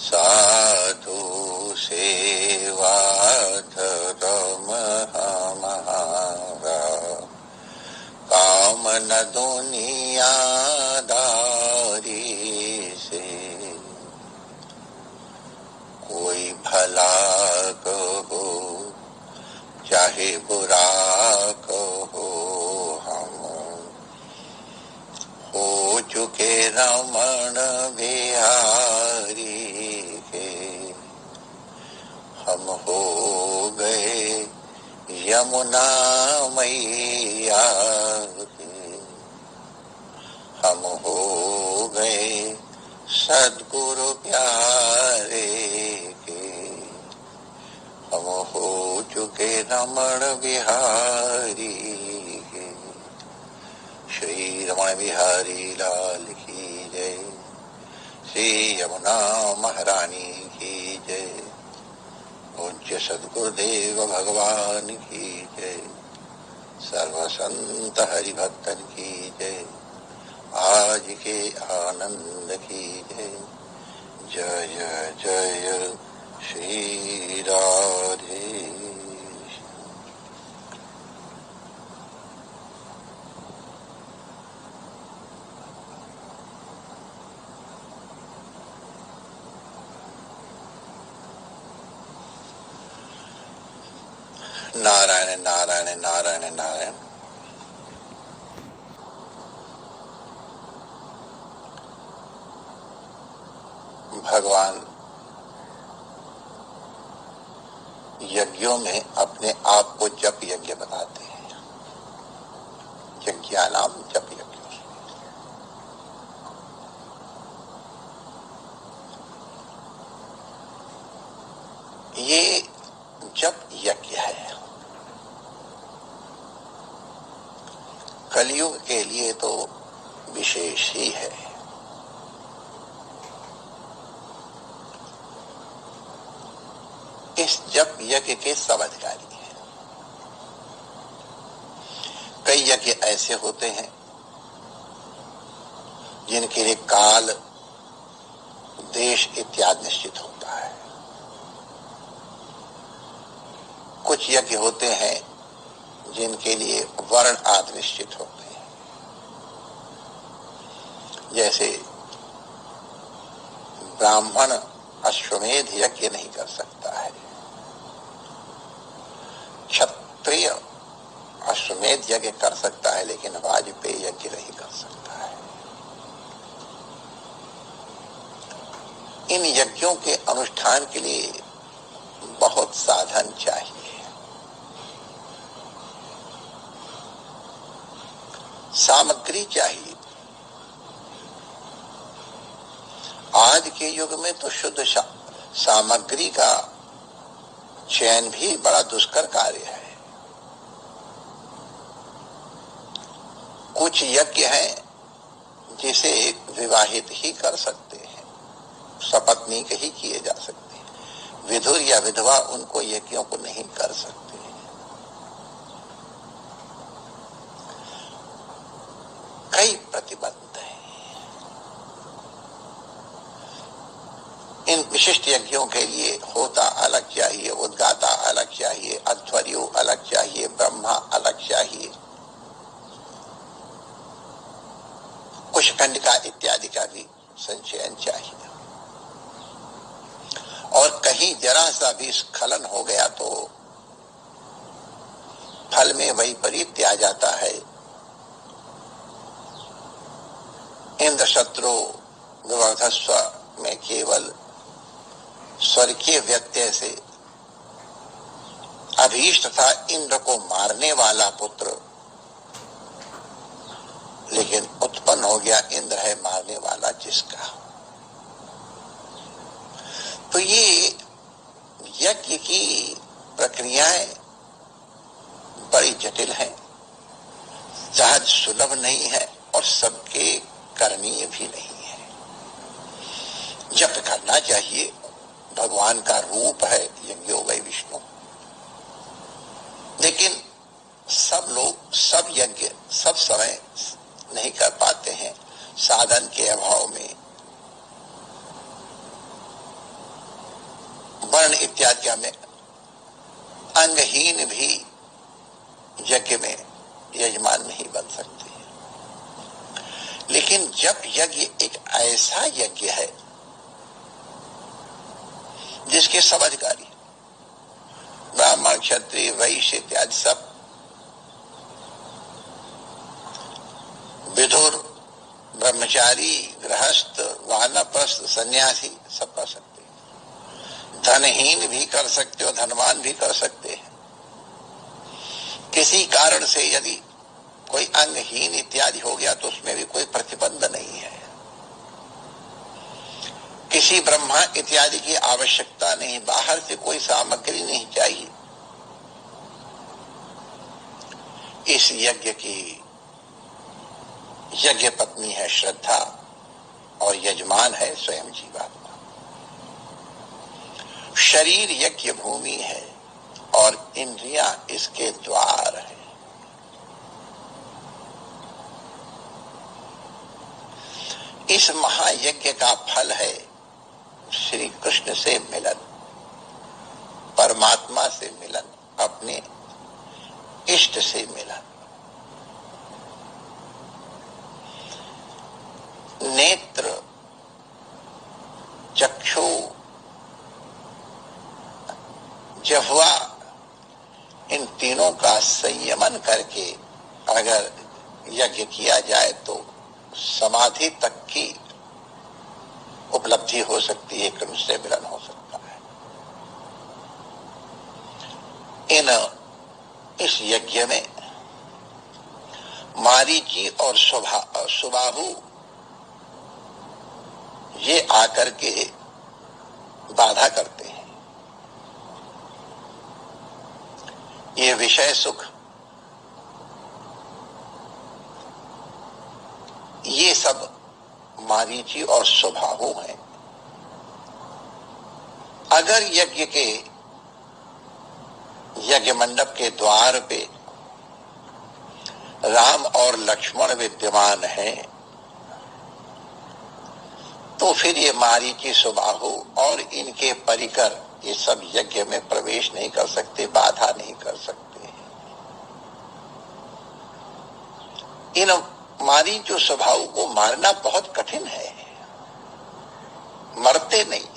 साधु सेवा धर्म हमारा, काम न दुनियादारी से। कोई भला कहो चाहे बुरा कहो, हम हो चुके रमण बिहारी के। हम हो गए यमुना मैया के, हम हो गए सद्गुरु प्यारे के। हम हो चुके रमण बिहारी के। श्री रमण बिहारी लाल की जय। श्री यमुना महारानी की जय। पूज्य सद्गुरुदेव भगवान की जय। सर्व संत हरिभक्तन की जय। आज के आनंद की जय। जय जय श्री राधे। नारायण नारायण नारायण नारायण। भगवान यज्ञों में अपने आप को जप यज्ञ बताते हैं। यज्ञानाम जप यज्ञ। ये जप यज्ञ है। कलयुग के लिए तो विशेष ही है। इस जप यज्ञ के सब अधिकारी हैं। कई यज्ञ ऐसे होते हैं जिनके लिए काल, देश इत्यादि निश्चित होता है। कुछ यज्ञ होते हैं जिनके लिए वर्ण आदि निश्चित होते हैं। जैसे ब्राह्मण अश्वमेध यज्ञ नहीं कर सकता है, क्षत्रिय अश्वमेध यज्ञ कर सकता है, लेकिन वाजपेयी यज्ञ नहीं कर सकता है। इन यज्ञों के अनुष्ठान के लिए बहुत साधन चाहिए। सामग्री चाहिए। आज के युग में तो शुद्ध सामग्री का चयन भी बड़ा दुष्कर कार्य है। कुछ यज्ञ हैं जिसे विवाहित ही कर सकते हैं, सपत्नीक ही किए जा सकते हैं। विधुर या विधवा उनको यज्ञों को नहीं कर सकते। कई प्रतिबंध हैं। इन विशिष्ट यज्ञों के लिए होता अलग चाहिए, उद्गाता अलग चाहिए, अध्वर्यु अलग चाहिए, ब्रह्मा अलग चाहिए, कुशकंडिका इत्यादि का भी संचयन चाहिए। और कहीं जरा सा भी स्खलन हो गया तो फल में वैपरीत्य आ जाता है। इंद्र शत्रु विवर्धस्व में केवल स्वर्गीय व्यत्यय से अभीष्ट था इंद्र को मारने वाला पुत्र, लेकिन उत्पन्न हो गया इंद्र है मारने वाला जिसका। तो ये यज्ञ की प्रक्रियाएं बड़ी जटिल हैं, सहज सुलभ नहीं है और सबके करणीय भी नहीं है। जप करना चाहिए, भगवान का रूप है यज्ञो वै विष्णु, लेकिन सब लोग सब यज्ञ सब समय नहीं कर पाते हैं साधन के अभाव में। वर्ण इत्यादि में अंगहीन भी यज्ञ में यजमान नहीं बन सकते। लेकिन जब यज्ञ एक ऐसा यज्ञ है जिसके सब अधिकारी ब्राह्मण क्षत्रिय वैश्य इत्यादि सब, विदुर ब्रह्मचारी गृहस्थ वानप्रस्थ सन्यासी सब कर सकते हैं। धनहीन भी कर सकते हो, धनवान भी कर सकते हैं। किसी कारण से यदि कोई अंगहीन इत्यादि हो गया तो उसमें भी कोई प्रतिबंध नहीं है। किसी ब्रह्मा इत्यादि की आवश्यकता नहीं, बाहर से कोई सामग्री नहीं चाहिए। इस यज्ञ की यज्ञ पत्नी है श्रद्धा और यजमान है स्वयं जीवात्मा। शरीर यज्ञ भूमि है और इंद्रियां इसके द्वार है। इस महायज्ञ का फल है श्री कृष्ण से मिलन, परमात्मा से मिलन, अपने इष्ट से मिलन। नेत्र, चक्षु, जिह्वा, इन तीनों का संयमन करके अगर यज्ञ किया जाए तो समाधि तक की उपलब्धि हो सकती है, कृष्ण से मिलन हो सकता है। इस यज्ञ में मारीची और सुबाहु ये आकर के बाधा करते हैं। ये विषय सुख, ये सब मारीची और सुबाहु हैं। अगर यज्ञ मंडप के द्वार पे राम और लक्ष्मण विद्यमान हैं, तो फिर ये मारीची सुबाहु और इनके परिकर ये सब यज्ञ में प्रवेश नहीं कर सकते, बाधा नहीं कर सकते। इन मारीचो स्वभाव को मारना बहुत कठिन है, मरते नहीं।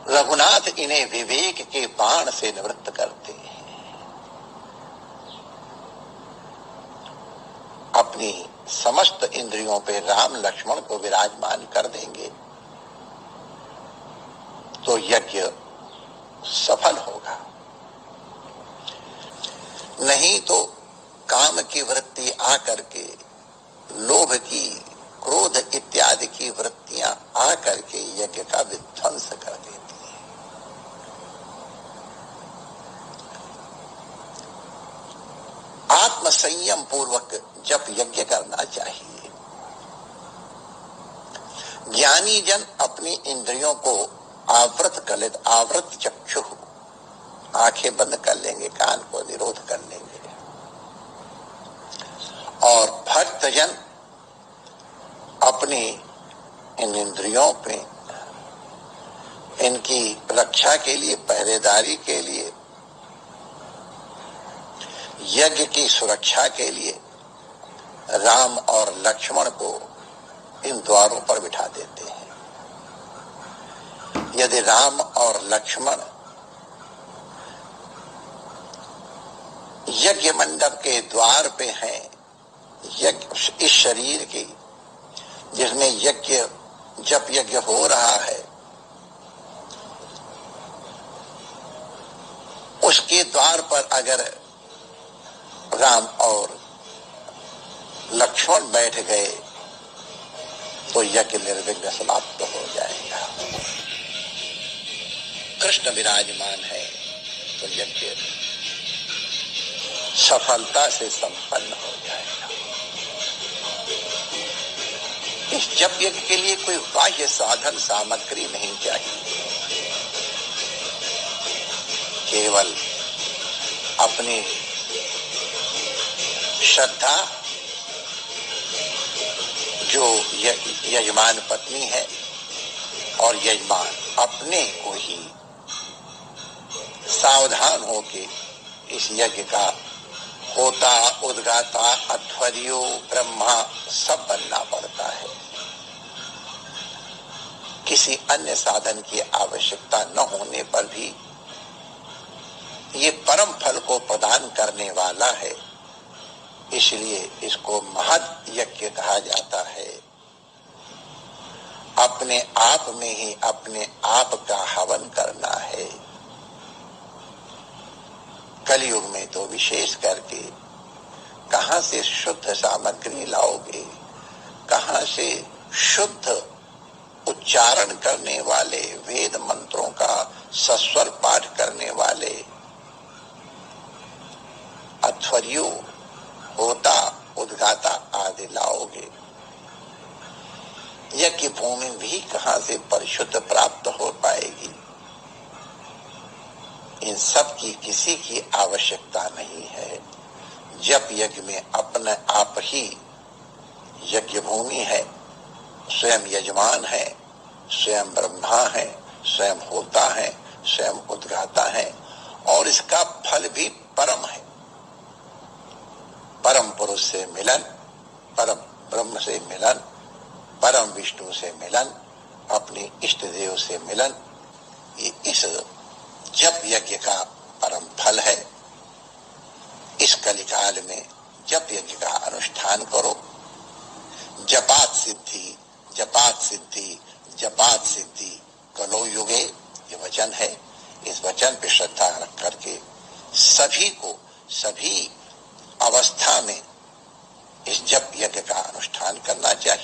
रघुनाथ इन्हें विवेक के बाण से निवृत्त करते हैं। अपनी समस्त इंद्रियों पे राम लक्ष्मण को विराजमान कर देंगे तो यज्ञ सफल होगा। नहीं तो काम की वृत्ति आकर के, लोभ की, क्रोध इत्यादि की वृत्तियां आकर के यज्ञ का विध्वंस कर देती हैं। आत्म संयम पूर्वक जब यज्ञ करना चाहिए। ज्ञानी जन अपनी इंद्रियों को आवृत चक्षु, आंखें बंद कर लेंगे, कान को निरोध कर लेंगे। और भक्तजन अपनी इन इंद्रियों पे, इनकी रक्षा के लिए, पहरेदारी के लिए, यज्ञ की सुरक्षा के लिए राम और लक्ष्मण को इन द्वारों पर बिठा देते हैं। यदि राम और लक्ष्मण यज्ञ मंडप के द्वार पे हैं, इस शरीर की जिसमें जब यज्ञ हो रहा है उसके द्वार पर अगर राम और लक्ष्मण बैठ गए तो यज्ञ निर्विघ्न समाप्त हो जाएगा। कृष्ण विराजमान है तो यज्ञ सफलता से संपन्न हो जाएगा। इस जप यज्ञ के लिए कोई बाह्य साधन सामग्री नहीं चाहिए, केवल अपनी श्रद्धा जो यजमान पत्नी है और यजमान अपने को ही सावधान होके इस यज्ञ का होता, उद्गाता, अध्वर्यो, ब्रह्मा सब बनना पड़ता है। किसी अन्य साधन की आवश्यकता न होने पर भी ये परम फल को प्रदान करने वाला है, इसलिए इसको महद यज्ञ कहा जाता है। अपने आप में ही अपने आप का हवन करना है। कलयुग में तो विशेष करके कहां से शुद्ध सामग्री लाओगे, कहां से शुद्ध उच्चारण करने वाले, वेद मंत्रों का सस्वर पाठ करने वाले अध्वर्यो, होता, उद्गाता आदि लाओगे। यज्ञ भूमि भी कहां से परिशुद्ध प्राप्त हो पाएगी। इन सब की किसी की आवश्यकता नहीं है। जब यज्ञ में अपने आप ही यज्ञ भूमि है, स्वयं यजमान है, स्वयं ब्रह्मा है, स्वयं होता है, स्वयं उद्गाता है, और इसका फल भी परम है। परम पुरुष से मिलन, परम ब्रह्म से मिलन, परम विष्णु से मिलन, अपने इष्ट देव से मिलन, ये इस जप यज्ञ का परम फल है। इस कलिकाल में जप यज्ञ का अनुष्ठान करो। जपात सिद्धि, जपात सिद्धि, जपात सिद्धि, कलो युगे, ये वचन है। इस वचन पे श्रद्धा रख करके सभी को सभी अवस्था में इस जप यज्ञ का अनुष्ठान करना चाहिए।